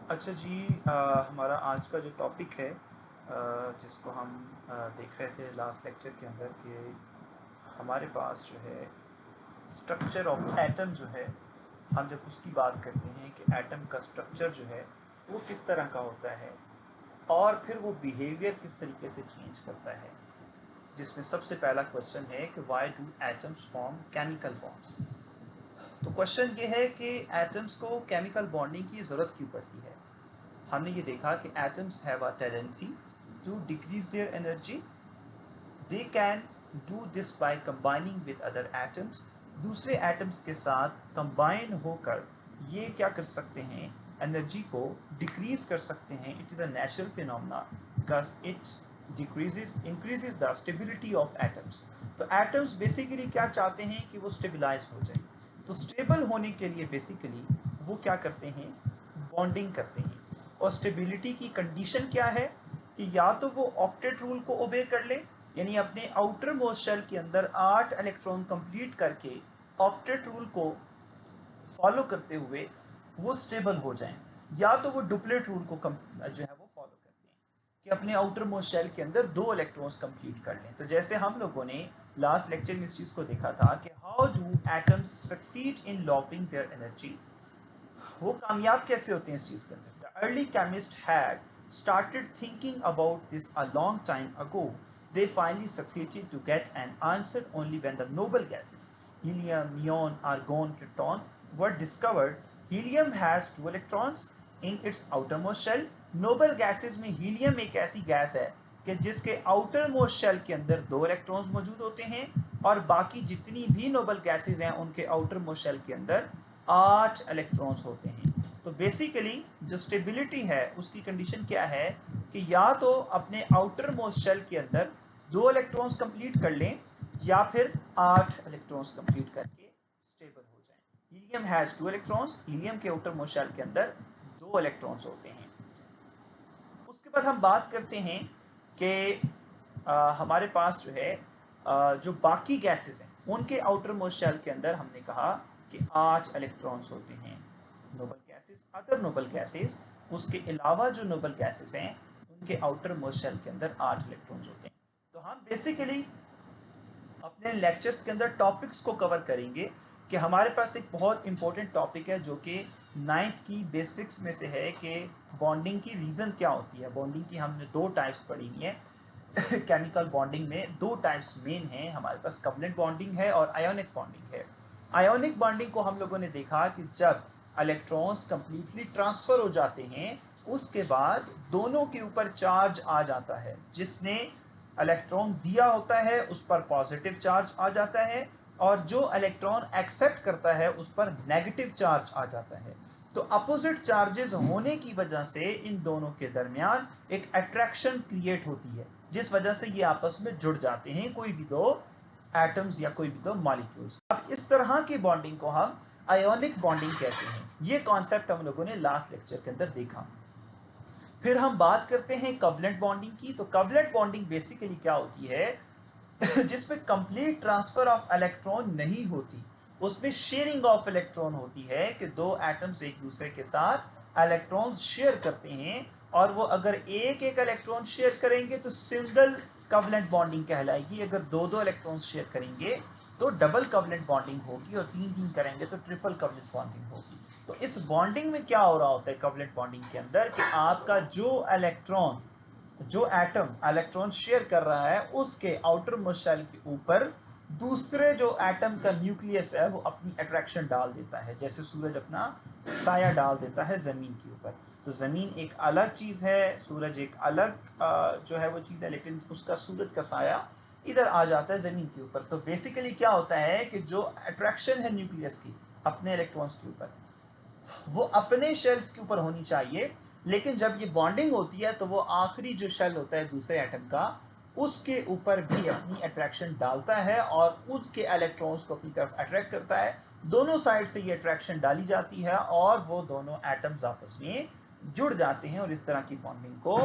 अच्छा जी, हमारा आज का जो टॉपिक है, जिसको हम देख रहे थे लास्ट लेक्चर के अंदर, कि हमारे पास जो है स्ट्रक्चर ऑफ एटम जो है, हम जब उसकी बात करते हैं कि एटम का स्ट्रक्चर जो है वो किस तरह का होता है और फिर वो बिहेवियर किस तरीके से चेंज करता है, जिसमें सबसे पहला क्वेश्चन है कि why do atoms form chemical bonds. तो क्वेश्चन ये है कि एटम्स को केमिकल बॉन्डिंग की ज़रूरत क्यों पड़ती है। हमने ये देखा कि atoms have a tendency to decrease their energy. They can do this by combining with other atoms. दूसरे एटम्स के साथ कंबाइन होकर ये क्या कर सकते हैं, एनर्जी को डिक्रीज कर सकते हैं। It is a natural phenomena because it decreases increases the stability of atoms. तो एटम्स बेसिकली क्या चाहते हैं कि वो स्टेबलाइज हो जाए। तो स्टेबल होने के लिए बेसिकली वो क्या करते हैं, बॉन्डिंग करते हैं। और स्टेबिलिटी की कंडीशन क्या है कि या तो वो ऑक्टेट रूल को ओबे कर ले, यानी अपने आउटर मोस्ट शेल के अंदर 8 इलेक्ट्रॉन कंप्लीट करके ऑक्टेट रूल को फॉलो करते हुए वो स्टेबल हो जाएं, या तो वो डुप्लेट रूल को जो है वो फॉलो करते हैं कि अपने आउटर मोस्ट शेल के अंदर 2 इलेक्ट्रॉन्स कंप्लीट कर लें। तो जैसे हम लोगों ने लास्ट लेक्चर में इस चीज को देखा था कि how do atoms succeed in locking their energy, वो कामयाब कैसे होते हैं इस चीज के अंदर। The early chemist had started thinking about this a long time ago. They finally succeeded to get an answer only when the noble gases helium, neon, argon, krypton were discovered. Helium has 2 electrons in its outermost shell. Noble gases में helium एक ऐसी gas है कि जिसके outer most shell के अंदर 2 electrons मौजूद होते हैं, और बाकी जितनी भी नोबल गैसेस हैं उनके आउटर मोस्ट शेल के अंदर 8 इलेक्ट्रॉन्स होते हैं। तो बेसिकली जो स्टेबिलिटी है उसकी कंडीशन क्या है कि या तो अपने आउटर मोस्ट शेल के अंदर 2 इलेक्ट्रॉन्स कंप्लीट कर लें, या फिर 8 इलेक्ट्रॉन्स कंप्लीट करके स्टेबल हो जाएं। हीलियम हैज 2 इलेक्ट्रॉन्स, हीलियम के आउटर मोस्ट शेल के अंदर 2 इलेक्ट्रॉन्स होते हैं। उसके बाद हम बात करते हैं कि हमारे पास जो है जो बाकी गैसेस हैं उनके आउटर मोस्ट शेल के अंदर हमने कहा कि 8 इलेक्ट्रॉन्स होते हैं। Noble gases, other noble gases, उसके अलावा जो नोबल गैसेस हैं उनके आउटर मोस्ट शेल के अंदर 8 इलेक्ट्रॉन्स होते हैं। तो हम बेसिकली अपने लेक्चर्स के अंदर टॉपिक्स को कवर करेंगे कि हमारे पास एक बहुत इंपॉर्टेंट टॉपिक है जो कि 9th की बेसिक्स में से है कि बॉन्डिंग की रीज़न क्या होती है। बॉन्डिंग की हमने 2 टाइप्स पढ़ी हुई हैं। केमिकल बॉन्डिंग में 2 टाइप्स मेन हैं हमारे पास, कवलेंट बॉन्डिंग है और आयोनिक बॉन्डिंग है। आयोनिक बॉन्डिंग को हम लोगों ने देखा कि जब इलेक्ट्रॉन्स कंप्लीटली ट्रांसफर हो जाते हैं उसके बाद दोनों के ऊपर चार्ज आ जाता है। जिसने इलेक्ट्रॉन दिया होता है उस पर पॉजिटिव चार्ज आ जाता है, और जो इलेक्ट्रॉन एक्सेप्ट करता है उस पर नेगेटिव चार्ज आ जाता है। तो अपोजिट चार्जेस होने की वजह से इन दोनों के दरमियान एक अट्रैक्शन क्रिएट होती है, जिस वजह से ये आपस में जुड़ जाते हैं, कोई भी दो एटम्स या कोई भी दो मॉलिक्यूल्स। अब इस तरह की बॉन्डिंग को हम आयोनिक बॉन्डिंग कहते हैं। ये कॉन्सेप्ट हम लोगों ने लास्ट लेक्चर के अंदर देखा। फिर हम बात करते हैं कवलेंट बॉन्डिंग की। तो कवलेंट बॉन्डिंग बेसिकली क्या होती है जिसमें कंप्लीट ट्रांसफर ऑफ इलेक्ट्रॉन नहीं होती, उसमें शेयरिंग ऑफ इलेक्ट्रॉन होती है कि दो एटम्स एक दूसरे के साथ इलेक्ट्रॉन्स शेयर करते हैं, और वो अगर एक एक इलेक्ट्रॉन शेयर करेंगे तो सिंगल कवलेंट बॉन्डिंग कहलाएगी। अगर दो दो इलेक्ट्रॉन्स शेयर करेंगे तो डबल कवलेंट बॉन्डिंग होगी, और तीन तीन करेंगे तो ट्रिपल कवलेंट बॉन्डिंग होगी। तो इस बॉन्डिंग में क्या हो रहा होता है कवलेंट बॉन्डिंग के अंदर कि आपका जो इलेक्ट्रॉन, जो एटम इलेक्ट्रॉन शेयर कर रहा है उसके आउटर मोस्ट शेल के ऊपर दूसरे जो एटम का न्यूक्लियस है वो अपनी अट्रैक्शन डाल देता है। जैसे सूरज अपना साया डाल देता है जमीन के ऊपर। तो जमीन एक अलग चीज है, सूरज एक अलग जो है वो चीज है, लेकिन उसका सूरज का साया इधर आ जाता है जमीन के ऊपर। तो बेसिकली क्या होता है कि जो अट्रैक्शन है न्यूक्लियस की अपने इलेक्ट्रॉन्स के ऊपर, वो अपने शेल्स के ऊपर होनी चाहिए, लेकिन जब ये बॉन्डिंग होती है तो वो आखिरी जो शेल होता है दूसरे एटम का उसके ऊपर भी अपनी अट्रैक्शन डालता है और उसके इलेक्ट्रॉन्स को अपनी तरफ अट्रैक्ट करता है। दोनों साइड से ये अट्रैक्शन डाली जाती है और वो दोनों एटम्स आपस में जुड़ जाते हैं, और इस तरह की बॉन्डिंग को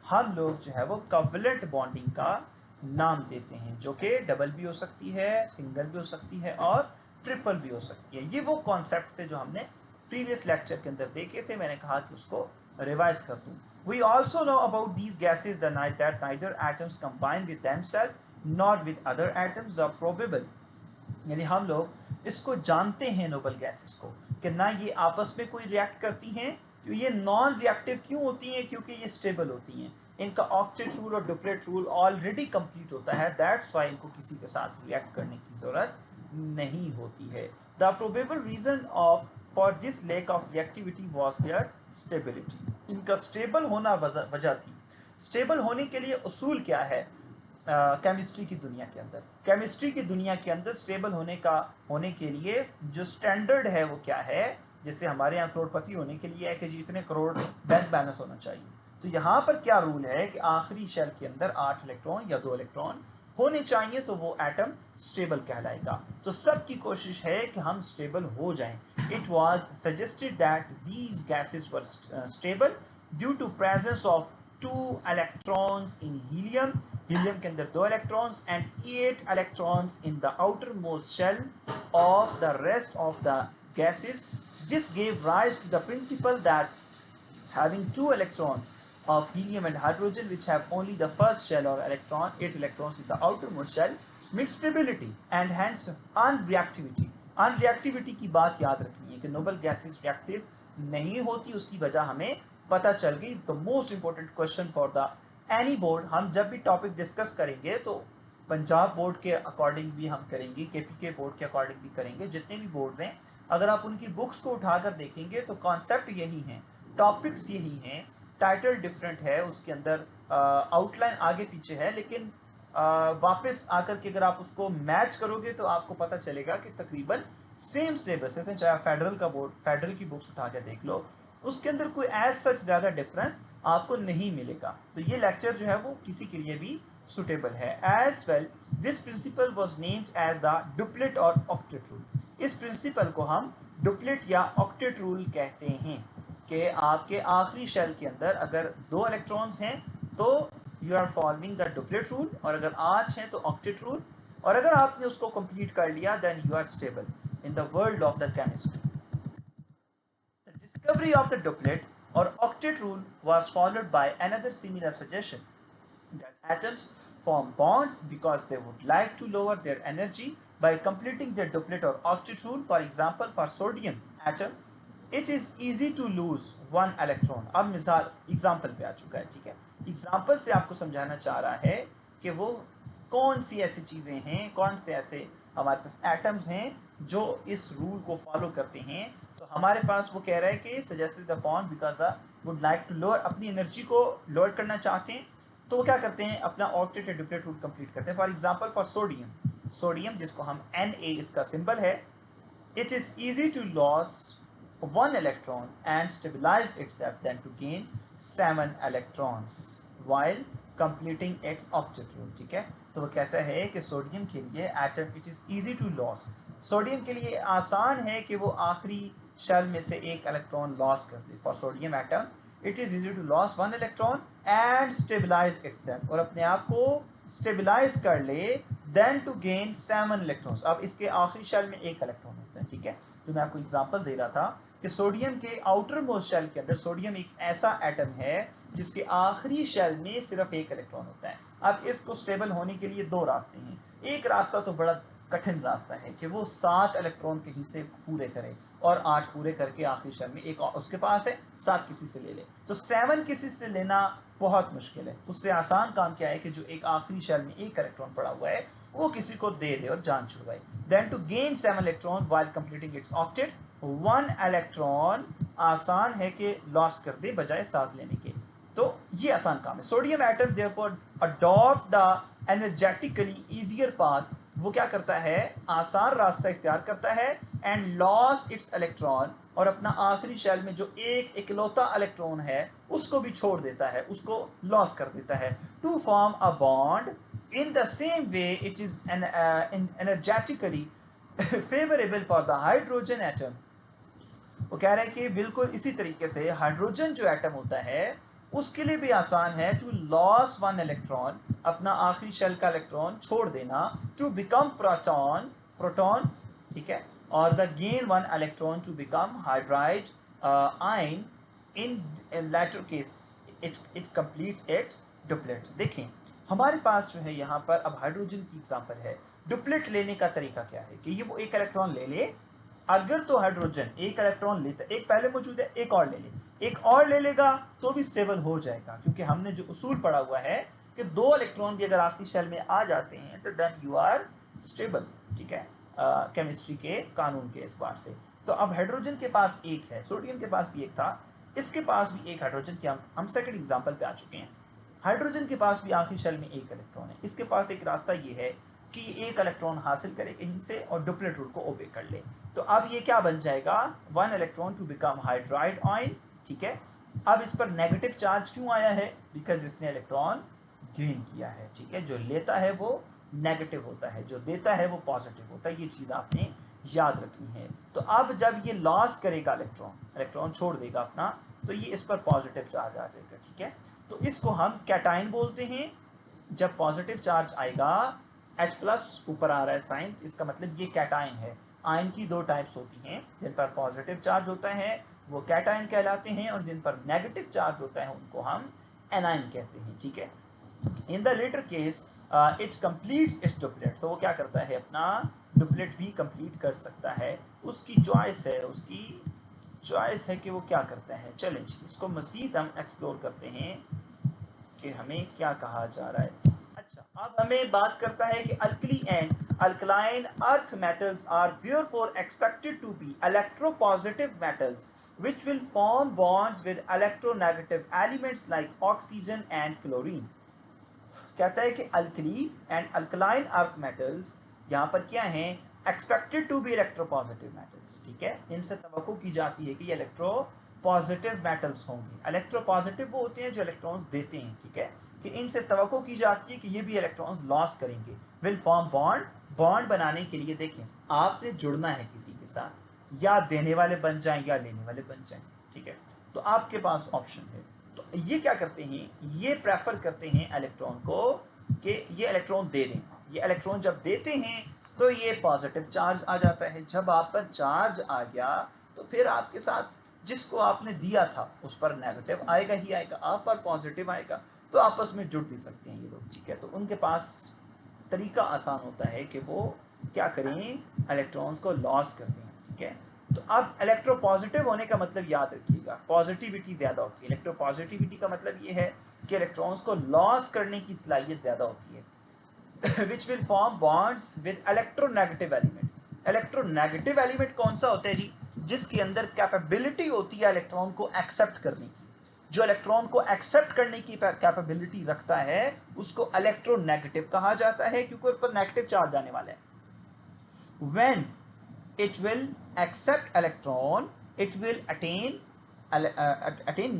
हम लोग जो है वो कवलेंट बॉन्डिंग का नाम देते हैं, जो कि डबल भी हो सकती है, सिंगल भी हो सकती है और ट्रिपल भी हो सकती है। ये वो कॉन्सेप्ट थे जो हमने प्रीवियस लेक्चर के अंदर देखे थे। मैंने कहा कि उसको रिवाइज कर दूं. We also know about these gases that neither atoms combine with themselves nor with other atoms are probable. यानी हम लोग इसको जानते हैं नोबल गैसेस को कि ना ये आपस में कोई रिएक्ट करती हैं. तो ये नॉन रिएक्टिव क्यों होती हैं? क्योंकि ये स्टेबल होती हैं. इनका ऑक्टेट रूल और डुप्लेट रूल ऑलरेडी कंप्लीट होता है. दैट्स व्हाई इनको किसी के साथ रिएक्ट करने की जरूरत नहीं होती है. The probable reason of for this lack of reactivity was their stability. इनका स्टेबल होना वजह थी. स्टेबल होने के लिए उसूल क्या है केमिस्ट्री की दुनिया के अंदर? केमिस्ट्री की दुनिया के अंदर स्टेबल होने के लिए जो स्टैंडर्ड है वो क्या है? जैसे हमारे यहाँ करोड़पति होने के लिए है कि जी इतने करोड़ बैंक बैलेंस होना चाहिए. तो यहाँ पर क्या रूल है कि आखिरी शेल के अंदर 8 इलेक्ट्रॉन या 2 इलेक्ट्रॉन होने चाहिए तो वो एटम स्टेबल कहलाएगा. तो सबकी कोशिश है कि हम स्टेबल हो जाएं. It was suggested that these gases were stable due to presence of 2 electrons in helium. Helium के अंदर 2 electrons and 8 electrons in the outer most shell of the rest of the gases. This gave rise to the principle that having 2 electrons of helium and hydrogen which have only the first shell or electron, 8 electrons in the outermost shell, means stability and hence unreactivity. Unreactivity की बात याद रखनी है कि noble gases reactive नहीं होती. उसकी वजह हमें पता चल गई. The most important question for the any board, हम जब भी टॉपिक डिस्कस करेंगे तो पंजाब बोर्ड के अकॉर्डिंग भी हम करेंगे, केपीके बोर्ड के अकॉर्डिंग भी करेंगे. जितने भी बोर्ड्स हैं अगर आप उनकी बुक्स को उठाकर देखेंगे तो कॉन्सेप्ट यही है, टॉपिक्स यही हैं. टाइटल डिफरेंट है, उसके अंदर आउटलाइन आगे पीछे है, लेकिन वापस आकर के अगर आप उसको मैच करोगे तो आपको पता चलेगा कि तकरीबन सेम सिलेबस है. चाहे फेडरल का बोर्ड, फेडरल की बुक्स उठा के देख लो, उसके अंदर कोई एज सच ज़्यादा डिफरेंस आपको नहीं मिलेगा. तो ये लेक्चर जो है वो किसी के लिए भी सुटेबल है. As well this principle was named as the duplet और ऑक्टेट रूल. इस प्रिंसिपल को हम डुप्लेट या ऑक्टेट रूल कहते हैं कि आपके आखिरी शेल के अंदर अगर 2 इलेक्ट्रॉन्स हैं तो you are following the duplet rule, और अगर 8 हैं तो ऑक्टेट रूल, और अगर आपने उसको कंप्लीट कर लिया then you are stable in the world of the chemistry. The discovery of the duplet or octet rule was followed by another similar suggestion that atoms form bonds because they would like to lower their energy by completing their duplet or octet rule. For example, for sodium atom, it is easy to lose 1 electron. अब मिसाल example पे आ चुका है. ठीक है, example से आपको समझाना चाह रहा है कि वो कौन सी ऐसी चीज़ें हैं, कौन से ऐसे हमारे पास एटम्स हैं जो इस रूल को फॉलो करते हैं. तो हमारे पास वो कह रहा है कि suggested the bond because would like to lower, अपनी एनर्जी को लोअर करना चाहते हैं, तो वो क्या करते हैं, अपना ऑक्टेट या डुप्लेट रूल कंप्लीट करते हैं. For example for sodium, sodium जिसको हम Na इसका सिंबल है, it is easy to loss 1 electron and stabilize itself than to gain 7 electrons while completing its octet rule. ठीक है, तो वो कहता है कि सोडियम के लिए atom it is easy to loss, sodium के लिए आसान है कि वो आखिरी शेल में से 1 इलेक्ट्रॉन लॉस कर दे. For sodium atom it is easy to loss 1 electron and stabilize itself, और अपने आप को स्टेबलाइज कर ले, देन टू गेन 7 इलेक्ट्रॉन्स. अब इसके आखिरी शेल में 1 इलेक्ट्रॉन होता है. ठीक है, तो मैं आपको एग्जांपल दे रहा था कि सोडियम के आउटर मोस्ट शेल के अंदर, सोडियम एक ऐसा एटम है जिसके आखिरी शेल में सिर्फ 1 इलेक्ट्रॉन होता है. अब इसको स्टेबल होने के लिए 2 रास्ते हैं. एक रास्ता तो बड़ा कठिन रास्ता है कि वो 7 इलेक्ट्रॉन कहीं से पूरे करे और 8 पूरे करके आखिरी शेल में 1 उसके पास है, 7 किसी से ले ले. तो 7 किसी से लेना बहुत मुश्किल है. उससे आसान काम क्या है कि जो एक आखिरी शेल में 1 इलेक्ट्रॉन पड़ा हुआ है वो किसी को दे दे और जान छुड़वाए. Then to gain 7 electron while completing its octet, 1 electron आसान है कि लॉस कर दे बजाय 7 लेने के. तो ये आसान काम है. Sodium atom therefore adopt the energetically easier path, वो क्या करता है, आसान रास्ता इख्तियार करता है एंड लॉस इट्स इलेक्ट्रॉन, और अपना आखिरी शेल में जो एक इकलौता इलेक्ट्रॉन है उसको भी छोड़ देता है, उसको लॉस कर देता है. To form a bond in the same way it is energetically favourable for the hydrogen atom. वो कह रहे हैं कि बिल्कुल इसी तरीके से हाइड्रोजन जो एटम होता है उसके लिए भी आसान है टू लॉस 1 इलेक्ट्रॉन, अपना आखिरी शेल का इलेक्ट्रॉन छोड़ देना, टू बिकम प्रोटॉन, प्रोटॉन. ठीक है, और the gain 1 electron to become hydride ion in latter case it completes its duplet. देखें हमारे पास जो है यहाँ पर अब हाइड्रोजन की एग्जांपल है। डुप्लेट लेने का तरीका क्या है कि ये वो एक इलेक्ट्रॉन ले ले, अगर तो हाइड्रोजन एक इलेक्ट्रॉन लेता, एक पहले मौजूद है, एक और ले ले, एक और ले लेगा तो भी स्टेबल हो जाएगा, क्योंकि हमने जो उसूल पढ़ा हुआ है कि दो इलेक्ट्रॉन भी अगर आखिरी शेल में आ जाते हैं तो देन यू आर स्टेबल, ठीक है, केमिस्ट्री के कानून के एतबार से। तो अब हाइड्रोजन के पास एक है, सोडियम के पास भी एक था, इसके पास भी एक हाइड्रोजन की हम सेकंड एग्जांपल पे आ चुके हैं। हाइड्रोजन के पास भी आखिरी शेल में एक इलेक्ट्रॉन है, इसके पास एक रास्ता ये है कि एक इलेक्ट्रॉन हासिल करे कहीं से और डुप्लेट रूल को ओबे कर ले। तो अब ये क्या बन जाएगा, one electron to become hydride ion, ठीक है। अब इस पर नेगेटिव चार्ज क्यों आया है, बिकॉज इसने इलेक्ट्रॉन गेन किया है, ठीक है। जो लेता है वो नेगेटिव होता है, जो देता है वो पॉजिटिव होता है, ये चीज आपने याद रखनी है। तो अब जब ये लॉस करेगा इलेक्ट्रॉन छोड़ देगा अपना, तो ये इस पर पॉजिटिव चार्ज आ जाएगा, ठीक है। तो इसको हम कैटाइन बोलते हैं। जब पॉजिटिव चार्ज आएगा, H प्लस ऊपर आ रहा है साइन, इसका मतलब ये कैटाइन है। आयन की दो टाइप्स होती हैं, जिन पर पॉजिटिव चार्ज होता है वो कैटाइन कहलाते हैं, और जिन पर नेगेटिव चार्ज होता है उनको हम एनाइन कहते हैं, ठीक है। In the letter case it completes its duplet, तो वो क्या करता है, अपना डुप्लेट भी कंप्लीट कर सकता है। उसकी चॉइस है, उसकी चॉइस है कि वो क्या करता है। चलें इसको मजीद हम एक्सप्लोर करते हैं कि हमें क्या कहा जा रहा है। अच्छा, अब हमें बात करता है कि alkali and alkaline earth metals are therefore expected to be electropositive metals which will form bonds with electronegative elements like oxygen and chlorine। कहता है कि alkali and alkaline earth metals यहाँ पर क्या हैं, expected to be electropositive metals, ठीक है। इनसे तवक्को की जाती है कि ये इलेक्ट्रोपॉजिटिव मेटल्स होंगे। इलेक्ट्रोपॉजिटिव वो होते हैं जो इलेक्ट्रॉन्स देते हैं, ठीक है, कि इनसे तवक्को की जाती है कि ये भी इलेक्ट्रॉन्स लॉस करेंगे। विल फॉर्म बॉन्ड, बॉन्ड बनाने के लिए देखें आपने जुड़ना है किसी के साथ, या देने वाले बन जाएं या लेने वाले बन जाएं, ठीक है। तो आपके पास ऑप्शन है। तो ये क्या करते हैं, ये प्रेफर करते हैं इलेक्ट्रॉन को कि ये इलेक्ट्रॉन दे दें। ये इलेक्ट्रॉन जब देते हैं तो ये पॉजिटिव चार्ज आ जाता है। जब आप पर चार्ज आ गया तो फिर आपके साथ जिसको आपने दिया था उस पर नेगेटिव आएगा ही आएगा, आप पर पॉजिटिव आएगा, तो आपस में जुड़ भी सकते हैं ये लोग, ठीक है। तो उनके पास तरीका आसान होता है कि वो क्या करें, इलेक्ट्रॉन्स को लॉस कर दें, ठीक है। तो अब इलेक्ट्रोपॉजिटिव होने का मतलब याद रखिएगा, पॉजिटिविटी ज्यादा होती है। इलेक्ट्रोपॉजिटिविटी का मतलब ये है कि इलेक्ट्रॉन्स को लॉस करने की सलाहियत ज्यादा होती है। Which will form bonds with electronegative element. Electronegative element कौन सा होता है जी, जिसके अंदर कैपेबिलिटी होती है इलेक्ट्रॉन को एक्सेप्ट करने की। जो इलेक्ट्रॉन को एक्सेप्ट करने की कैपेबिलिटी रखता है उसको इलेक्ट्रोनेगेटिव कहा जाता है, क्योंकि उस पर नेगेटिव चार्ज आने वाला है। When it will accept electron, it will attain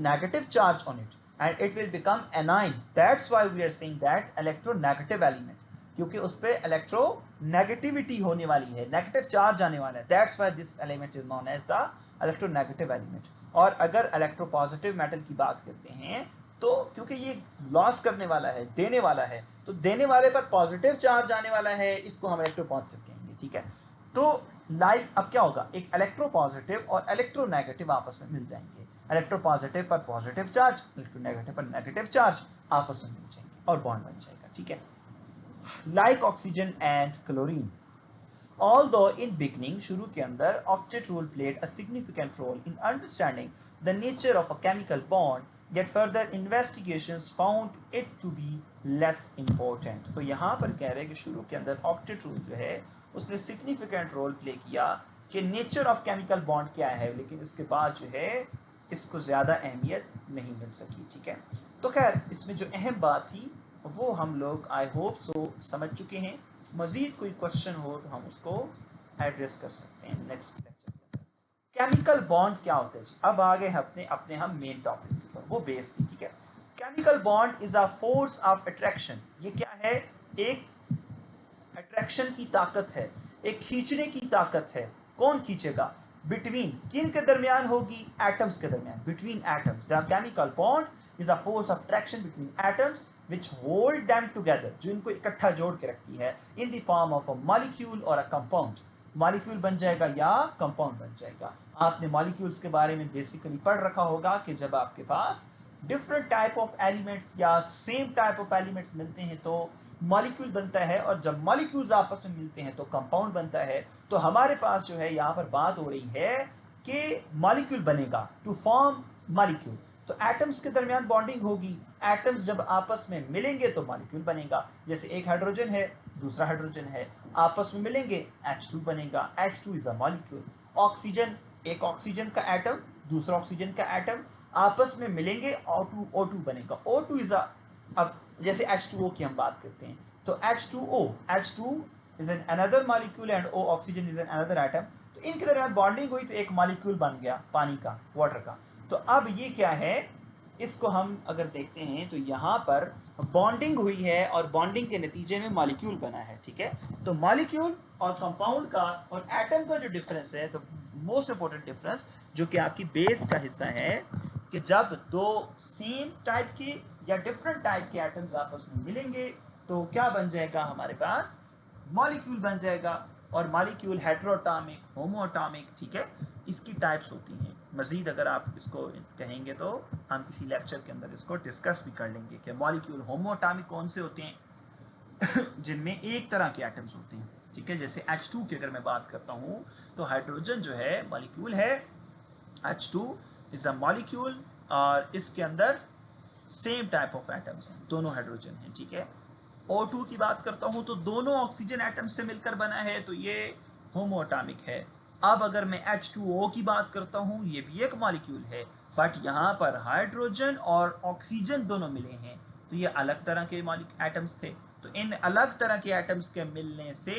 negative charge on it and it will become anion। that's why we are saying that electronegative element, क्योंकि उस पे इलेक्ट्रोनेगेटिविटी होने वाली है, नेगेटिव चार्ज आने वाला है। that's why this element is known as the electronegative element। और अगर इलेक्ट्रोपॉजिटिव मेटल की बात करते हैं तो क्योंकि ये लॉस करने वाला है, देने वाला है, तो देने वाले पर पॉजिटिव चार्ज आने वाला है, इसको हम इलेक्ट्रोपॉजिटिव कहेंगे, ठीक है। तो लाइक अब क्या होगा, एक इलेक्ट्रोपॉजिटिव और इलेक्ट्रोनेगेटिव आपस में मिल जाएंगे। इलेक्ट्रोपॉजिटिव पर पॉजिटिव चार्ज, इलेक्ट्रोनेगेटिव पर नेगेटिव चार्ज आपस में मिल जाएंगे और बॉन्ड बन जाएगा, ठीक है। Like oxygen and chlorine. Although in beginning, शुरू के अंदर, octet rule played a significant role in understanding the nature of a chemical bond, yet further investigations found it to be less important। तो यहाँ पर कह रहे हैं कि शुरू के अंदर octet rule जो है उसने significant role play किया कि nature of chemical bond क्या है, लेकिन इसके बाद जो है इसको ज़्यादा अहमियत नहीं मिल सकी, ठीक है। तो खैर इसमें जो अहम बात थी वो हम लोग आई होप सो समझ चुके हैं। मजीद कोई क्वेश्चन हो तो हम उसको एड्रेस कर सकते हैं नेक्स्ट लेक्चर के अंदर। केमिकल बॉन्ड क्या होता है जी, अब आगे अपने हम मेन टॉपिक के ऊपर, वो बेस की, ठीक है। Chemical bond is a force of attraction. ये क्या है, एक अट्रैक्शन की ताकत है, एक खींचने की ताकत है। कौन खींचेगा, बिटवीन किन के दरमियान होगी, एटम्स के दरमियान, between atoms. The chemical bond is a force of attraction between atoms which hold them together, जो इनको इकट्ठा जोड़ के रखती है, in the form of a molecule or a compound। Molecule बन जाएगा या कंपाउंड बन जाएगा। आपने मॉलिक्यूल्स के बारे में बेसिकली पढ़ रखा होगा कि जब आपके पास डिफरेंट टाइप ऑफ एलिमेंट्स या सेम टाइप ऑफ एलिमेंट्स मिलते हैं तो मॉलिक्यूल बनता है, और जब मॉलिक्यूल्स आपस में मिलते हैं तो कंपाउंड बनता है। तो हमारे पास जो है यहाँ पर बात हो रही है कि मॉलिक्यूल बनेगा, टू फॉर्म मॉलिक्यूल। तो एटम्स के दरमियान बॉन्डिंग होगी, एटम्स जब आपस में मिलेंगे तो मॉलिक्यूल बनेगा। जैसे एक हाइड्रोजन है, दूसरा हाइड्रोजन है, आपस में मिलेंगे H2 बनेगा, H2 is a molecule. Oxygen, एक ऑक्सीजन का एटम, दूसरा ऑक्सीजन का एटम आपस में मिलेंगे, O2 बनेगा, O2 इज अ, अब जैसे H2O की हम बात करते हैं तो H2 is an another molecule and O oxygen is an another atom. तो इनके दरमियान बॉन्डिंग हुई तो एक मॉलिक्यूल बन गया पानी का, वाटर का। तो अब ये क्या है, इसको हम अगर देखते हैं तो यहाँ पर बॉन्डिंग हुई है और बॉन्डिंग के नतीजे में मॉलिक्यूल बना है, ठीक है। तो मॉलिक्यूल और कंपाउंड का और एटम का जो डिफरेंस है, तो मोस्ट इंपॉर्टेंट डिफरेंस जो कि आपकी बेस का हिस्सा है, कि जब दो सेम टाइप के या डिफरेंट टाइप के एटम्स आपस में मिलेंगे तो क्या बन जाएगा, हमारे पास मॉलिक्यूल बन जाएगा। और मॉलिक्यूल हेटेरोटॉमिक, होमोटॉमिक, ठीक है, इसकी टाइप्स होती हैं। मजीद अगर आप इसको कहेंगे तो हम किसी लेक्चर के अंदर इसको डिस्कस भी कर लेंगे कि मॉलिक्यूल होमोटॉमिक कौन से होते हैं जिनमें एक तरह के एटम्स होते हैं, ठीक है। जैसे H2 की अगर मैं बात करता हूँ तो हाइड्रोजन जो है मॉलिक्यूल है, H2 इज अ मॉलिक्यूल, और इसके अंदर सेम टाइप ऑफ एटम्स हैं, दोनों हाइड्रोजन हैं, ठीक है। O2 की बात करता हूं तो दोनों ऑक्सीजन एटम से मिलकर बना है, तो ये होमोएटॉमिक है। अब अगर मैं H2O की बात करता हूं, ये भी एक मॉलिक्यूल है, बट यहां पर हाइड्रोजन और ऑक्सीजन दोनों मिले हैं, तो ये अलग तरह के एटम्स थे। तो इन अलग तरह के एटम्स के मिलने से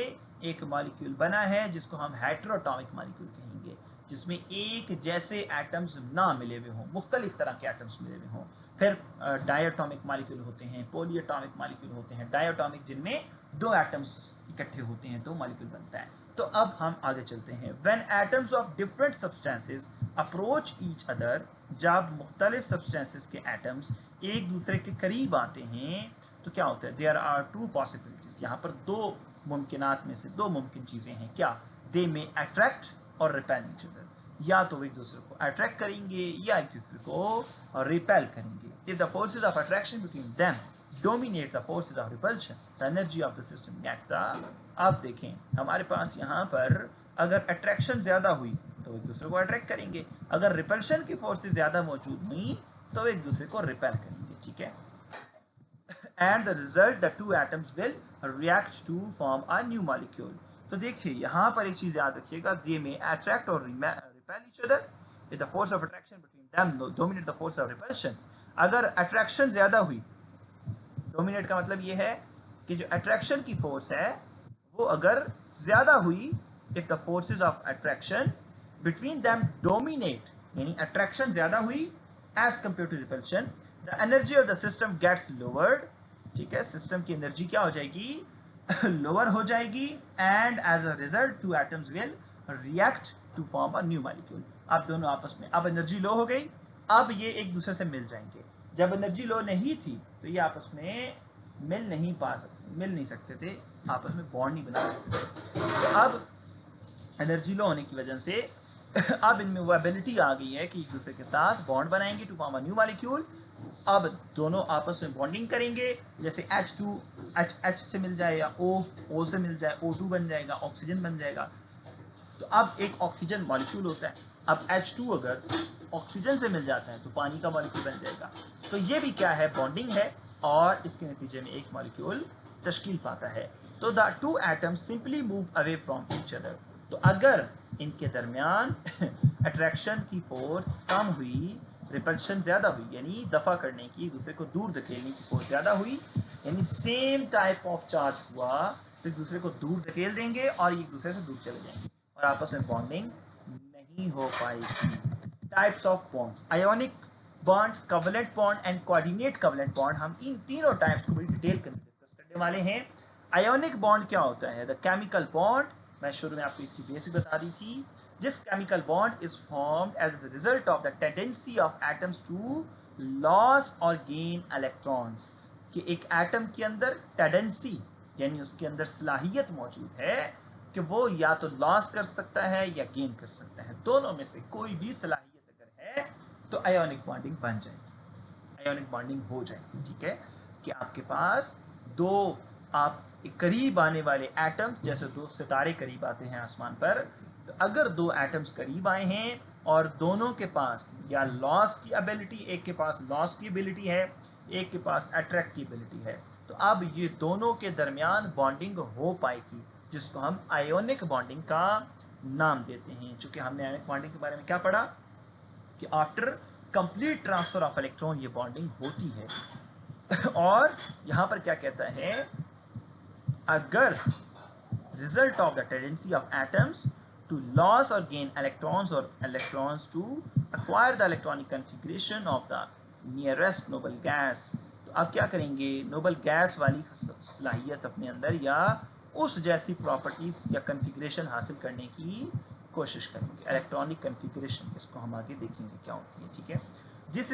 एक मॉलिक्यूल बना है जिसको हम हेटेरोटॉमिक मॉलिक्यूल कहेंगे, जिसमें एक जैसे एटम्स ना मिले हुए हों, मुख्तलिफ तरह के एटम्स मिले हुए हों। फिर डायटोमिक मॉलिक्यूल होते हैं, पॉलीएटॉमिक मॉलिक्यूल होते हैं, डायटोमिक जिनमें दो एटम्स इकट्ठे होते हैं तो मॉलिक्यूल बनता है। तो अब हम आगे चलते हैं। When atoms of different substances approach each other, जब मुख्तलिफ सब्सटेंसेस के एटम्स एक दूसरे के करीब आते हैं तो क्या होता है, देयर आर टू पॉसिबिलिटीज, यहाँ पर दो मुमकिनात में से दो मुमकिन चीजें हैं, क्या, दे में अट्रैक्ट और रिपेल ईच अदर, या तो एक दूसरे को अट्रैक्ट करेंगे या एक दूसरे को रिपेल करेंगे। If the forces of attraction between them dominate the forces of repulsion, the energy of the system gets the, अब देखें हमारे पास यहाँ पर अगर अट्रैक्शन ज्यादा हुई तो एक दूसरे को अट्रैक्ट करेंगे, अगर रिपल्शन की फोर्सेस ज्यादा मौजूद हुई तो एक दूसरे को रिपेल करेंगे, ठीक है। And the result, the two atoms will react to form a new molecule. तो देखिए यहाँ पर एक चीज याद रखिएगा, they may attract or repel each other if the force of attraction between them dominate the force of repulsion. अगर attraction ज्यादा हुई, डोमिनेट का मतलब ये है कि जो अट्रैक्शन की फोर्स है वो अगर ज्यादा हुई, if the forces of attraction between them dominate, यानी अट्रैक्शन ज्यादा हुई as compare to repulsion, the energy of the system gets lowered, ठीक है, सिस्टम की एनर्जी क्या हो जाएगी, लोअर हो जाएगी, and as a result two atoms will react to form a new molecule. अब दोनों आपस में, अब एनर्जी लो हो गई, अब ये एक दूसरे से मिल जाएंगे। जब एनर्जी लो नहीं थी तो ये आपस में मिल नहीं सकते थे, आपस में बॉन्ड नहीं बना सकते थे। तो अब एनर्जी लो होने की वजह से अब इनमें वो एबिलिटी आ गई है कि एक दूसरे के साथ बॉन्ड बनाएंगे to form a new molecule. अब दोनों आपस में बॉन्डिंग करेंगे, जैसे H2 H से मिल जाए या O से मिल जाए, O2 बन जाएगा, ऑक्सीजन बन जाएगा। तो अब एक ऑक्सीजन मॉलिक्यूल होता है, अब H2 अगर ऑक्सीजन से मिल जाता है तो पानी का मॉलिक्यूल बन जाएगा। तो ये भी क्या है, बॉन्डिंग है, और इसके नतीजे में एक मॉलिक्यूल तश्कील पाता है। तो the two atoms simply move away from each other. तो अगर इनके दरमियान अट्रैक्शन की फोर्स कम हुई, रिपल्शन ज्यादा हुई, यानी दफा करने की, दूसरे को दूर धकेलने की फोर्स ज्यादा हुई, यानी सेम टाइप ऑफ चार्ज हुआ, तो एक दूसरे को दूर धकेल देंगे और एक दूसरे से दूर चले जाएंगे और आपस में बॉन्डिंग नहीं हो पाएगी। Types of bonds, ionic bond, covalent bond and coordinate covalent bond, हम इन तीनों टाइप्स को बड़ी डिटेल के अंदर डिस्कस करने वाले हैं। आयोनिक बॉन्ड क्या होता है, द केमिकल बॉन्ड, मैं शुरू में आपको इसकी बेसिक बता दी थी, जिस chemical bond is formed as the result of the tendency of atoms to lose or gain electrons, कि एक एटम के अंदर टेंडेंसी यानी उसके अंदर सलाहियत मौजूद है कि वो या तो लॉस कर सकता है या गेन कर सकता है, दोनों में से कोई भी सलाहियत अगर है तो आयोनिक बॉन्डिंग बन जाएगी, आयोनिक बॉन्डिंग हो जाएगी। ठीक है, कि आपके पास दो आप करीब आने वाले एटम्स, जैसे दो सितारे करीब आते हैं आसमान पर, तो अगर दो एटम्स करीब आए हैं और दोनों के पास या लॉस की एबिलिटी, एक के पास लॉस की एबिलिटी है, एक के पास अट्रैक्ट की एबिलिटी है, तो अब ये दोनों के दरमियान बॉन्डिंग हो पाएगी, जिसको हम आयोनिक बॉन्डिंग का नाम देते हैं। चूंकि हमने आयोनिक बॉन्डिंग के बारे में क्या पढ़ा कि after complete transfer of electron ये बॉन्डिंग होती है। और यहां पर क्या कहता है, अगर result of the tendency of atoms to lose or gain electrons or electrons to acquire the electronic configuration of the nearest noble gas, तो अब क्या करेंगे, नोबल गैस वाली सलाहियत अपने अंदर या उस जैसी प्रॉपर्टीज या कन्फिग्रेशन हासिल करने की कोशिश करेंगे। इलेक्ट्रॉनिक कन्फिग्रेशन, इसको हम आगे देखेंगे क्या होती है। ठीक है, this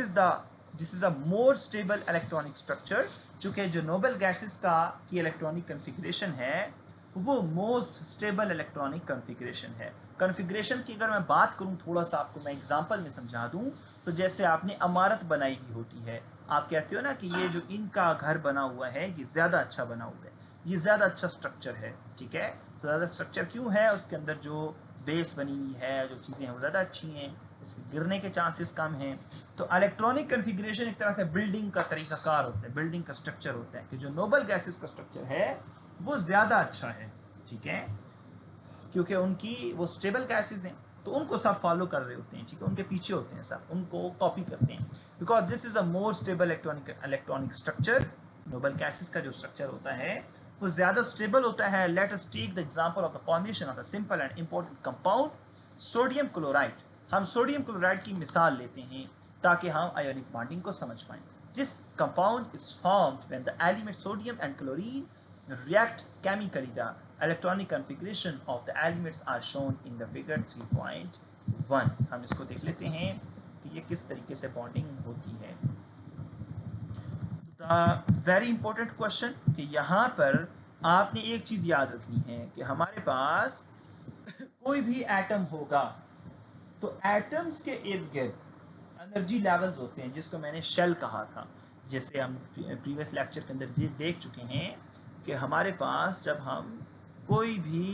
is a more stable electronic structure. चूंकि जो नोबल गैसेस का की इलेक्ट्रॉनिक कन्फिग्रेशन है वो मोस्ट स्टेबल इलेक्ट्रॉनिक कॉन्फ़िगरेशन है। कॉन्फ़िगरेशन की अगर मैं बात करूं, थोड़ा सा आपको मैं एग्जांपल में समझा दूं, तो जैसे आपने इमारत बनाई हुई होती है, आप कहते हो ना कि ये जो इनका घर बना हुआ है ये ज़्यादा अच्छा बना हुआ है, ये ज़्यादा अच्छा स्ट्रक्चर है। ठीक है, तो ज़्यादा स्ट्रक्चर क्यों है, उसके अंदर जो बेस बनी हुई है, जो चीज़ें हैं वो ज़्यादा अच्छी हैं, इसके गिरने के चांसेस कम हैं। तो इलेक्ट्रॉनिक कॉन्फ़िगरेशन एक तरह का बिल्डिंग का तरीकाकार होता है, बिल्डिंग का स्ट्रक्चर होता है कि जो नोबल गैसेस का स्ट्रक्चर है वो ज़्यादा अच्छा है। ठीक है, क्योंकि उनकी वो स्टेबल गैसेस हैं, तो उनको सब फॉलो कर रहे होते हैं। ठीक है, उनके पीछे होते हैं, सब उनको कॉपी करते हैं, because this is a more stable electronic structure. Noble gases का जो स्ट्रक्चर होता है वो ज्यादा स्टेबल होता है। Let us take the example of the formation of a simple and important compound sodium chloride. हम सोडियम क्लोराइड की मिसाल लेते हैं ताकि हम आयोनिक बॉन्डिंग को समझ पाएं। This compound is formed when the element sodium and chlorine react chemically. The electronic configuration of the elements are shown in the figure 3.1। हम इसको देख लेते हैं कि ये किस तरीके से बॉन्डिंग होती है। वेरी इंपॉर्टेंट क्वेश्चन कि यहाँ पर आपने एक चीज याद रखनी है कि हमारे पास कोई भी एटम होगा तो एटम्स के इर्द गिर्द एनर्जी लेवल्स होते हैं, जिसको मैंने शेल कहा था। जैसे हम प्रीवियस लेक्चर के अंदर देख चुके हैं कि हमारे पास जब हम कोई भी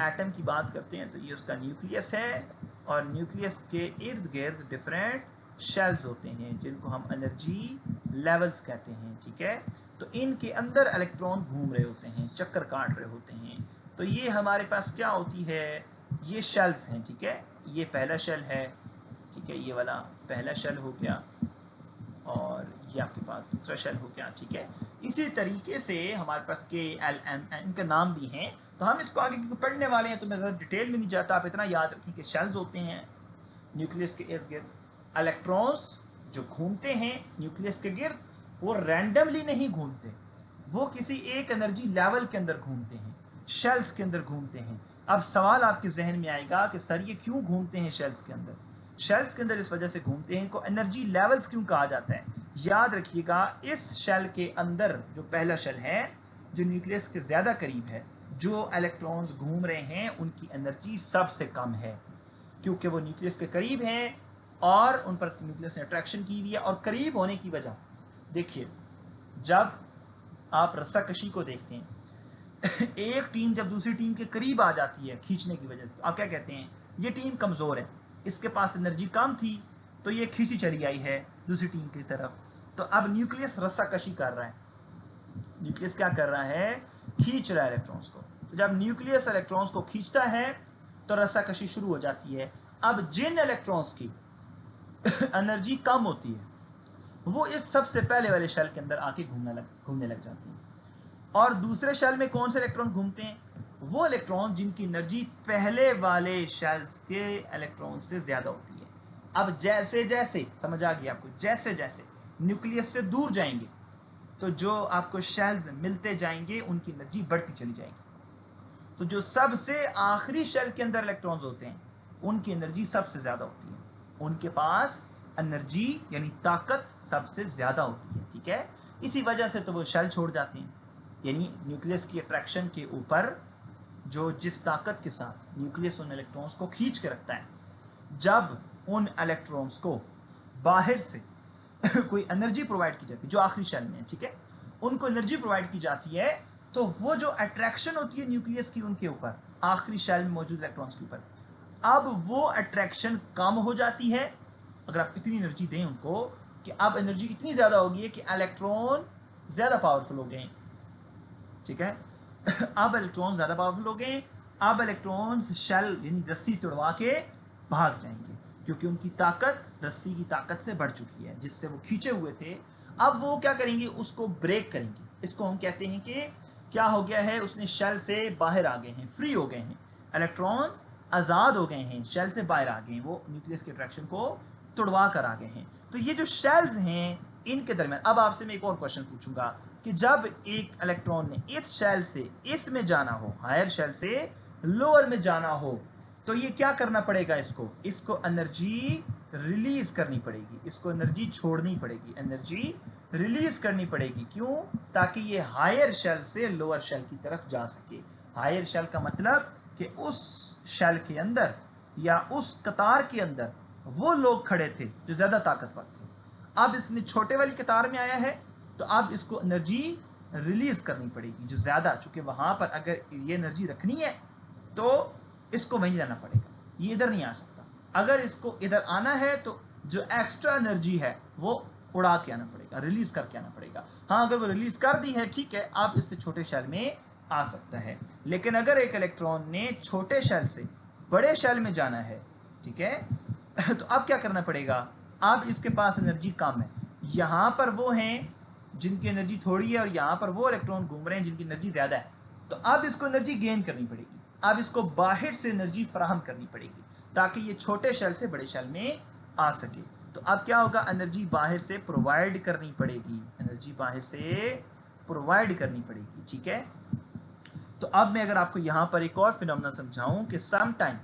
एटम की बात करते हैं तो ये उसका न्यूक्लियस है, और न्यूक्लियस के इर्द गिर्द डिफरेंट शेल्स होते हैं जिनको हम एनर्जी लेवल्स कहते हैं। ठीक है, तो इनके अंदर इलेक्ट्रॉन घूम रहे होते हैं, चक्कर काट रहे होते हैं। तो ये हमारे पास क्या होती है, ये शेल्स हैं। ठीक है, ये पहला शेल है, ठीक है, ये वाला पहला शेल हो गया, और ये आपके पास दूसरा शेल हो गया। ठीक है, इसी तरीके से हमारे पास के एल एम इनका नाम भी हैं, तो हम इसको आगे क्योंकि पढ़ने वाले हैं तो मैं ज़्यादा डिटेल में नहीं जाता। आप इतना याद रखिए कि शेल्स होते हैं न्यूक्लियस के इर्द गिर्द, इलेक्ट्रॉन्स जो घूमते हैं न्यूक्लियस के गिर्द वो रैंडमली नहीं घूमते, वो किसी एक एनर्जी लेवल के अंदर घूमते हैं, शेल्स के अंदर घूमते हैं। अब सवाल आपके जहन में आएगा कि सर ये क्यों घूमते हैं शेल्स के अंदर, शेल्स के अंदर इस वजह से घूमते हैं, इनको एनर्जी लेवल्स क्यों कहा जाता है। याद रखिएगा इस शेल के अंदर जो पहला शेल है जो न्यूक्लियस के ज्यादा करीब है, जो इलेक्ट्रॉन्स घूम रहे हैं उनकी एनर्जी सबसे कम है, क्योंकि वो न्यूक्लियस के करीब हैं और उन पर न्यूक्लियस ने अट्रैक्शन की हुई है। और करीब होने की वजह देखिए, जब आप रस्साकशी को देखते हैं एक टीम जब दूसरी टीम के करीब आ जाती है खींचने की वजह से, आप क्या कहते हैं, ये टीम कमजोर है, इसके पास एनर्जी कम थी तो ये खींची चली आई है दूसरी टीम की तरफ। तो अब न्यूक्लियस रस्साकशी कर रहा है, न्यूक्लियस क्या कर रहा है, खींच रहा है इलेक्ट्रॉन्स को। तो जब न्यूक्लियस इलेक्ट्रॉन्स को खींचता है तो रस्साकशी शुरू हो जाती है। अब जिन इलेक्ट्रॉन्स की एनर्जी कम होती है वो इस सबसे पहले वाले शेल के अंदर आके घूमने लग जाती है, और दूसरे शेल में कौन से इलेक्ट्रॉन घूमते हैं, वो इलेक्ट्रॉन जिनकी एनर्जी पहले वाले शेल्स के इलेक्ट्रॉन से ज्यादा होती है। अब जैसे जैसे समझ आ गया आपको, जैसे जैसे न्यूक्लियस से दूर जाएंगे तो जो आपको शेल्स मिलते जाएंगे उनकी एनर्जी बढ़ती चली जाएगी। तो जो सबसे आखिरी शेल के अंदर इलेक्ट्रॉन्स होते हैं उनकी एनर्जी सबसे ज्यादा होती है, उनके पास एनर्जी यानी ताकत सबसे ज्यादा होती है। ठीक है, इसी वजह से तो वो शेल छोड़ जाते हैं, यानी न्यूक्लियस की अट्रैक्शन के ऊपर जो जिस ताकत के साथ न्यूक्लियस उन इलेक्ट्रॉन्स को खींच के रखता है, जब उन इलेक्ट्रॉन्स को बाहर से कोई एनर्जी प्रोवाइड की जाती है, जो आखिरी शेल में है, ठीक है, उनको एनर्जी प्रोवाइड की जाती है, तो वो जो अट्रैक्शन होती है न्यूक्लियस की उनके ऊपर, आखिरी शेल में मौजूद इलेक्ट्रॉन्स के ऊपर, अब वो अट्रैक्शन कम हो जाती है अगर आप इतनी एनर्जी दें उनको, कि अब एनर्जी इतनी ज्यादा होगी कि इलेक्ट्रॉन ज्यादा पावरफुल हो गए, ठीक है। अब इलेक्ट्रॉन ज्यादा पावरफुल हो गए, अब इलेक्ट्रॉन्स शेल यानी रस्सी तोड़वा के भाग जाएंगे, क्योंकि उनकी ताकत रस्सी की ताकत से बढ़ चुकी है जिससे वो खींचे हुए थे। अब वो क्या करेंगे, उसको ब्रेक करेंगे। इसको हम कहते हैं कि क्या हो गया है, उसने शेल से बाहर आ गए हैं, फ्री हो गए हैं, इलेक्ट्रॉन्स आजाद हो गए हैं, शेल से बाहर आ गए हैं, वो न्यूक्लियस के अट्रैक्शन को तोड़वा कर आ गए हैं। तो ये जो शेल्स हैं इनके दरमियान, अब आपसे मैं एक और क्वेश्चन पूछूंगा कि जब एक इलेक्ट्रॉन ने इस शेल से इसमें जाना हो, हायर शेल से लोअर में जाना हो, तो ये क्या करना पड़ेगा, इसको एनर्जी रिलीज करनी पड़ेगी, इसको एनर्जी छोड़नी पड़ेगी, एनर्जी रिलीज करनी पड़ेगी। क्यों? ताकि ये हायर शेल से लोअर शेल की तरफ जा सके। हायर शेल का मतलब कि उस शेल के अंदर या उस कतार के अंदर वो लोग खड़े थे जो ज्यादा ताकतवर थे। अब इसने छोटे वाली कतार में आया है, तो अब इसको एनर्जी रिलीज करनी पड़ेगी जो ज्यादा, चूंकि वहां पर अगर ये एनर्जी रखनी है तो इसको वहीं जाना पड़ेगा, ये इधर नहीं आ सकता। अगर इसको इधर आना है तो जो एक्स्ट्रा एनर्जी है वो उड़ा के आना पड़ेगा, रिलीज करके आना पड़ेगा। हाँ, अगर वो रिलीज कर दी है, ठीक है, अब इससे छोटे शेल में आ सकता है। लेकिन अगर एक इलेक्ट्रॉन ने छोटे शेल से बड़े शेल में जाना है, ठीक है, तो अब क्या करना पड़ेगा, अब इसके पास एनर्जी कम है, यहां पर वो हैं जिनकी एनर्जी थोड़ी है और यहां पर वो इलेक्ट्रॉन घूम रहे हैं जिनकी एनर्जी ज्यादा है। तो अब इसको एनर्जी गेन करनी पड़ेगी, अब इसको बाहर से एनर्जी फराहम करनी पड़ेगी ताकि ये छोटे शेल से बड़े शेल में आ सके। तो अब क्या होगा, एनर्जी बाहर से प्रोवाइड करनी पड़ेगी, एनर्जी बाहर से प्रोवाइड करनी पड़ेगी, ठीक है। तो अब मैं अगर आपको यहां पर एक और फिनोमेना समझाऊं कि सम टाइम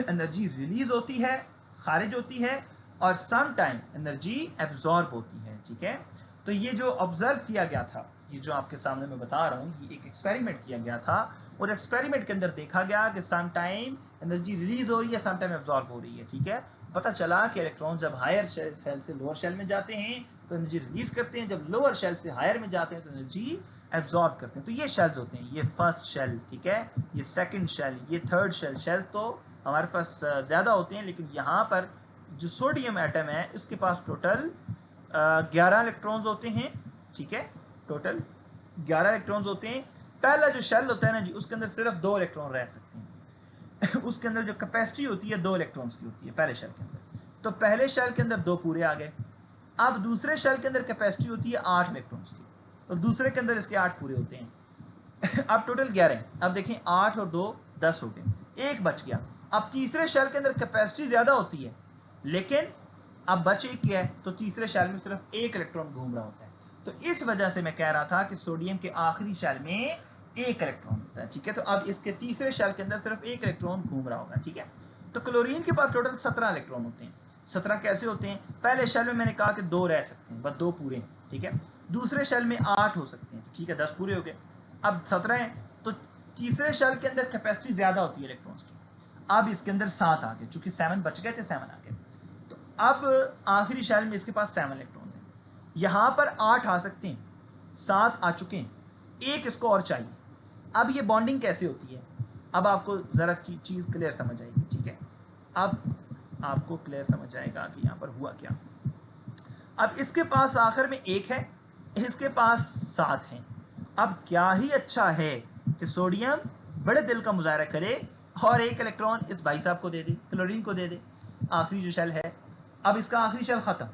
एनर्जी रिलीज होती है, खारिज होती है, और सम टाइम एनर्जी एब्जॉर्ब होती है, ठीक है। तो ये जो ऑब्जर्व किया गया था, ये जो आपके सामने मैं बता रहा हूँ, ये एक एक्सपेरिमेंट किया गया था, और एक्सपेरिमेंट के अंदर देखा गया कि सम टाइम एनर्जी रिलीज हो रही है, सम टाइम एब्जॉर्ब हो रही है, ठीक है। पता चला कि इलेक्ट्रॉन जब हायर शेल से लोअर शेल में जाते हैं तो एनर्जी रिलीज करते हैं, जब लोअर शेल से हायर में जाते हैं तो एनर्जी एब्जॉर्ब करते हैं। तो ये शेल्स होते हैं, ये फर्स्ट शेल, ठीक है, ये सेकंड शेल, ये थर्ड शेल। शेल तो हमारे पास ज्यादा होते हैं, लेकिन यहाँ पर जो सोडियम एटम है इसके पास टोटल 11 इलेक्ट्रॉन्स होते हैं, ठीक है, टोटल 11 इलेक्ट्रॉन्स होते हैं। पहला जो शेल होता है ना जी, उसके अंदर सिर्फ 2 इलेक्ट्रॉन रह सकते हैं उसके अंदर जो कैपेसिटी होती है 2 इलेक्ट्रॉन्स की होती है पहले शेल के अंदर। तो पहले शेल के अंदर 2 पूरे आ गए। अब दूसरे शेल के अंदर कैपेसिटी होती है 8 इलेक्ट्रॉन्स की, और दूसरे के अंदर इसके 8 पूरे होते हैं अब टोटल 11 है। अब देखें 8 और 2 10 हो गए, एक बच गया। अब तीसरे शेल के अंदर कैपेसिटी ज्यादा होती है, लेकिन अब बच एक है, तो तीसरे शेल में सिर्फ 1 इलेक्ट्रॉन घूम रहा होता है। तो इस वजह से मैं कह रहा था कि सोडियम के आखिरी शेल में 1 इलेक्ट्रॉन होता है, ठीक है। तो अब इसके तीसरे शेल के अंदर सिर्फ 1 इलेक्ट्रॉन घूम रहा होगा, ठीक है। तो क्लोरीन के पास टोटल 17 इलेक्ट्रॉन होते हैं। 17 कैसे होते हैं? पहले शेल में मैंने कहा कि 2 रह सकते हैं, बस 2 पूरे हैं, ठीक है। दूसरे शेल में 8 हो सकते हैं, ठीक है, 10 पूरे हो गए। अब 17 है, तो तीसरे शेल के अंदर कैपेसिटी ज्यादा होती है इलेक्ट्रॉन्स की। अब इसके अंदर 7 आ गए, चूंकि 7 बच गए थे, 7 आ गए। तो अब आखिरी शेल में इसके पास 7 इलेक्ट्रॉन है, यहां पर 8 आ सकते हैं, 7 आ चुके हैं, एक इसको और चाहिए। अब ये बॉन्डिंग कैसे होती है, अब आपको जरा की चीज क्लियर समझ आएगी, ठीक है। अब आपको क्लियर समझ आएगा कि यहां पर हुआ क्या। अब इसके पास आखिर में 1 है, इसके पास 7 है। अब क्या ही अच्छा है कि सोडियम बड़े दिल का मुजाहरा करे और 1 इलेक्ट्रॉन इस भाई साहब को दे दे, क्लोरीन को दे दे, आखिरी जो शेल है। अब इसका आखिरी शेल खत्म,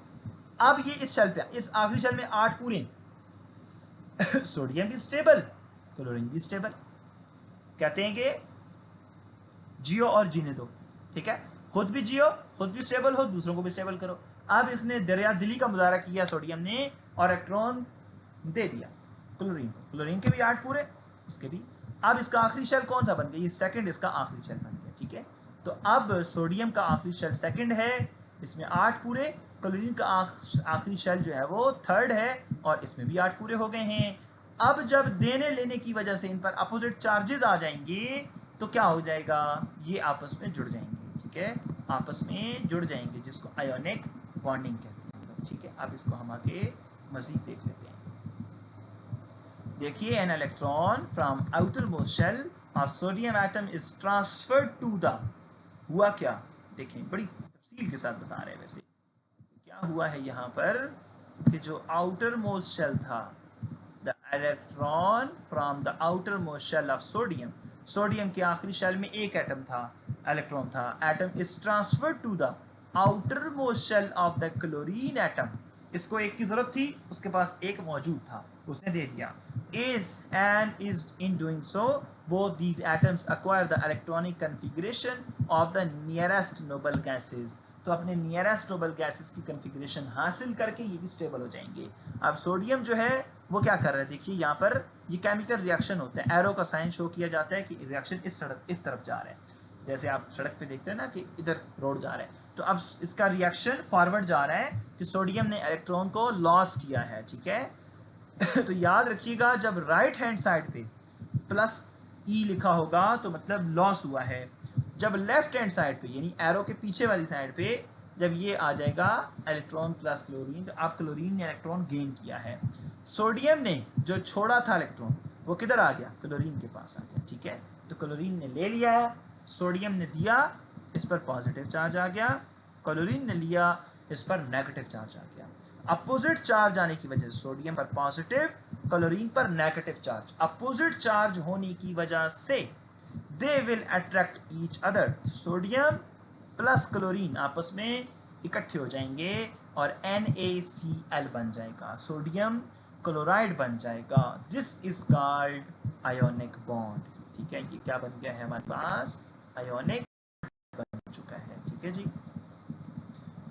अब ये इस शेल पे, इस आखिरी शेल में 8 पूरे सोडियम भी स्टेबल, क्लोरीन भी स्टेबल। कहते हैं कि जियो और जीने दो, ठीक है, खुद भी जियो, खुद भी स्टेबल हो, दूसरों को भी स्टेबल करो। अब इसने दरिया दिली का मुजाहरा किया सोडियम ने, और इलेक्ट्रॉन दे दिया क्लोरीन को। क्लोरीन के भी 8 पूरे, इसके भी। अब इसका आखिरी शेल कौन सा बन गया? ये सेकंड इसका आखिरी शेल बन गया, ठीक है। तो अब सोडियम का आखिरी शेल सेकंड है, इसमें 8 पूरे। क्लोरीन का आखिरी शेल जो है वो थर्ड है, और इसमें भी 8 पूरे हो गए हैं। अब जब देने लेने की वजह से इन पर अपोजिट चार्जेस आ जाएंगे तो क्या हो जाएगा, ये आपस में जुड़ जाएंगे, ठीक है, आपस में जुड़ जाएंगे, जिसको आयोनिक बॉन्डिंग कहते हैं, ठीक है। अब इसको हम आगे मजीद देख लेते हैं। देखिए, an electron from outer most shell of sodium atom is transferred to the, हुआ क्या, देखिए बड़ी तफसील के साथ बता रहे हैं। वैसे क्या हुआ है यहाँ पर कि जो आउटर मोस्ट शेल था, the electron from the outer most shell of sodium, sodium के आखिरी शेल में एक एटम था, इलेक्ट्रॉन था, atom is transferred to the outer most shell of the chlorine atom, इसको एक की जरूरत थी, उसके पास एक मौजूद था, उसने दे दिया। is in doing so both these atoms acquire the electronic configuration of the nearest noble gases, तो अपने नियरेस्ट नोबल गैसेस की कन्फिग्रेशन हासिल करके ये भी स्टेबल हो जाएंगे। अब सोडियम जो है वो क्या कर रहा है, देखिए यहाँ पर ये केमिकल रिएक्शन होता है, एरो का साइन शो किया जाता है कि रिएक्शन इस तरफ जा रहा है, जैसे आप सड़क पे देखते हैं ना कि इधर रोड जा रहा है, तो अब इसका रिएक्शन फॉरवर्ड जा रहा है कि सोडियम ने इलेक्ट्रॉन को लॉस किया है, ठीक है। तो याद रखिएगा, जब राइट हैंड साइड पे प्लस ई लिखा होगा तो मतलब लॉस हुआ है, जब लेफ्ट हैंड साइड पे यानी एरो के पीछे वाली साइड पे जब ये आ जाएगा इलेक्ट्रॉन प्लस क्लोरीन, तो आप क्लोरीन ने इलेक्ट्रॉन गेन किया है। सोडियम ने जो छोड़ा था इलेक्ट्रॉन वो किधर आ गया, क्लोरीन के पास आ गया, ठीक है। तो क्लोरीन ने ले लिया, सोडियम ने दिया, इस पर पॉजिटिव चार्ज आ गया, क्लोरीन ने लिया, इस पर नेगेटिव चार्ज आ गया। अपोजिट चार्ज आने की वजह से सोडियम पर पॉजिटिव, क्लोरीन पर नेगेटिव चार्ज, अपोजिट चार्ज होने की वजह से they will attract each other, sodium plus chlorine आपस में इकट्ठे हो जाएंगे और NaCl बन जाएगा, सोडियम क्लोराइड बन जाएगा, this is called ionic bond, ठीक है। ये क्या बन गया है हमारे पास, आयोनिक बन चुका है, ठीक है जी।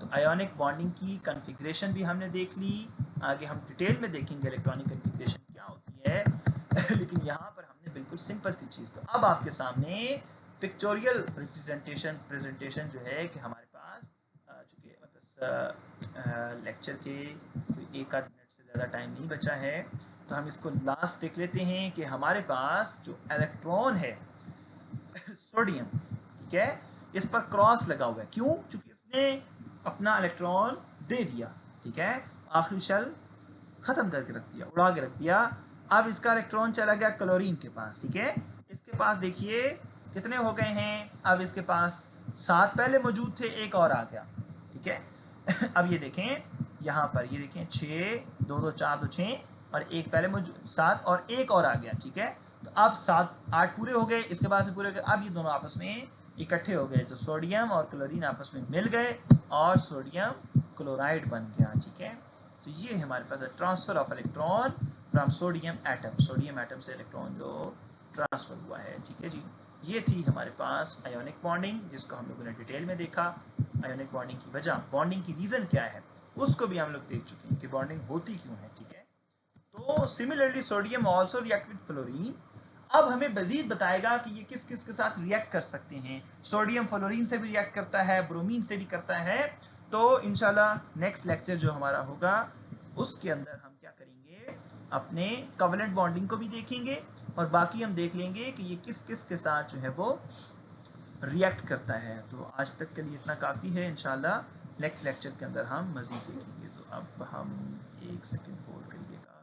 तो आयोनिक बॉन्डिंग की कॉन्फ़िगरेशन भी हमने देख ली, आगे हम डिटेल में देखेंगे इलेक्ट्रॉनिक कॉन्फ़िगरेशन क्या होती है लेकिन यहाँ पर हमने बिल्कुल सिंपल सी चीज़, तो अब आपके सामने पिक्चोरियल प्रेजेंटेशन जो है कि हमारे पास चूँकि मतलब लेक्चर के एक आध मिनट से ज़्यादा टाइम नहीं बचा है, तो हम इसको लास्ट देख लेते हैं कि हमारे पास जो इलेक्ट्रॉन है सोडियम, ठीक है, इस पर क्रॉस लगा हुआ है, क्यों, क्योंकि इसने अपना इलेक्ट्रॉन दे दिया, ठीक है, आखिरी शेल खत्म करके रख दिया, उड़ा के रख दिया। अब इसका इलेक्ट्रॉन चला गया क्लोरीन के पास, ठीक है, इसके पास देखिए कितने हो गए हैं, अब इसके पास 7 पहले मौजूद थे, एक और आ गया, ठीक है अब ये देखें यहाँ पर, ये देखें 6 2 2 4 2 6 और एक पहले मौजूद 7 और एक और आ गया, ठीक है। तो अब 7 8 पूरे हो गए, इसके बाद से पूरे हो गए, अब ये दोनों आपस में इकट्ठे हो गए, तो सोडियम और क्लोरीन आपस में मिल गए और सोडियम क्लोराइड बन गया, ठीक है। तो ये हमारे पास है transfer of electron from sodium atom, sodium atom से इलेक्ट्रॉन जो ट्रांसफर हुआ है, ठीक है जी। ये थी हमारे पास आयोनिक बॉन्डिंग, जिसको हम लोगों ने डिटेल में देखा। आयोनिक बॉन्डिंग की वजह, बॉन्डिंग की रीजन क्या है, उसको भी हम लोग देख चुके हैं कि बॉन्डिंग होती क्यों है, ठीक है। तो similarly sodium also react with fluorine, अब हमें मजीद बताएगा कि ये किस किस के साथ रिएक्ट कर सकते हैं। सोडियम फ्लोरीन से भी रिएक्ट करता है, ब्रोमीन से भी करता है। तो इंशाल्लाह नेक्स्ट लेक्चर जो हमारा होगा उसके अंदर हम क्या करेंगे, अपने कोवेलेंट बॉन्डिंग को भी देखेंगे और बाकी हम देख लेंगे कि ये किस किस के साथ जो है वो रिएक्ट करता है। तो आज तक के लिए इतना काफ़ी है, इंशाल्लाह नेक्स्ट लेक्चर के अंदर हम मजीद देखेंगे। तो अब हम 1 सेकंड होल्ड करिएगा।